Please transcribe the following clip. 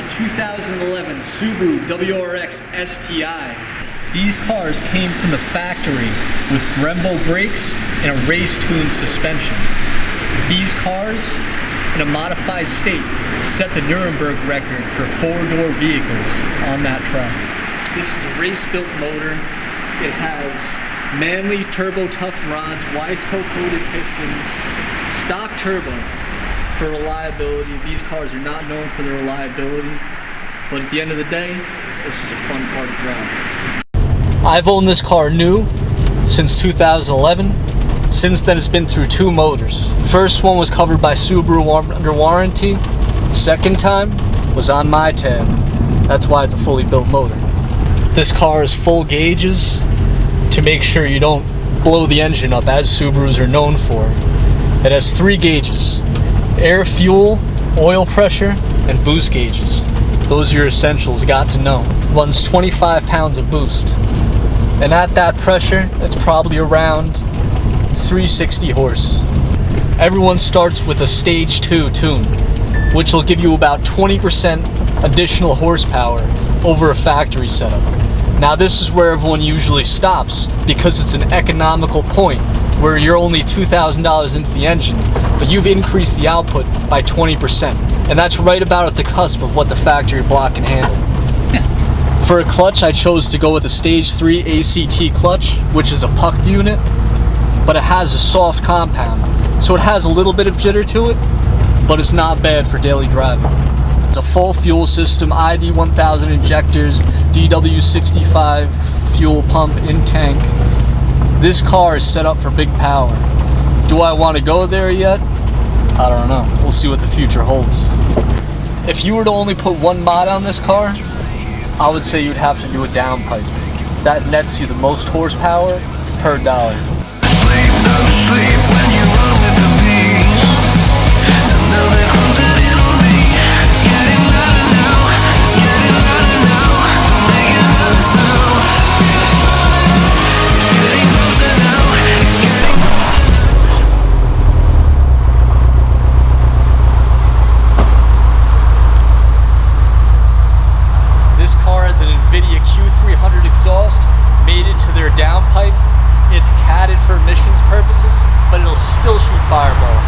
a 2011 Subaru WRX STi. These cars came from the factory with Brembo brakes and a race-tuned suspension. These cars, in a modified state, set the Nuremberg record for four-door vehicles on that track. This is a race-built motor. It has Manley turbo tough rods, Wiseco-coated pistons, stock turbo for reliability. These cars are not known for their reliability, but at the end of the day, this is a fun car to drive. I've owned this car new since 2011. Since then, it's been through two motors. First one was covered by Subaru under warranty. Second time was on my tab. That's why it's a fully built motor. This car is full gauges to make sure you don't blow the engine up, as Subarus are known for. It has 3 gauges: air, fuel, oil pressure, and boost gauges. Those are your essentials, got to know. Runs 25 pounds of boost. And at that pressure, it's probably around 360 horse. Everyone starts with a stage 2 tune, which will give you about 20% additional horsepower over a factory setup. Now this is where everyone usually stops, because it's an economical point where you're only $2,000 into the engine, but you've increased the output by 20%. And that's right about at the cusp of what the factory block can handle. For a clutch, I chose to go with a stage 3 ACT clutch, which is a pucked unit, but it has a soft compound. So it has a little bit of jitter to it, but it's not bad for daily driving. It's a full fuel system, ID 1000 injectors, DW65 fuel pump in tank. This car is set up for big power. Do I want to go there yet? I don't know. We'll see what the future holds. If you were to only put one mod on this car, I would say you'd have to do a downpipe. That nets you the most horsepower per dollar. This car has an NVIDIA Q300 exhaust mated to their downpipe. It's catted for emissions purposes, but it'll still shoot fireballs.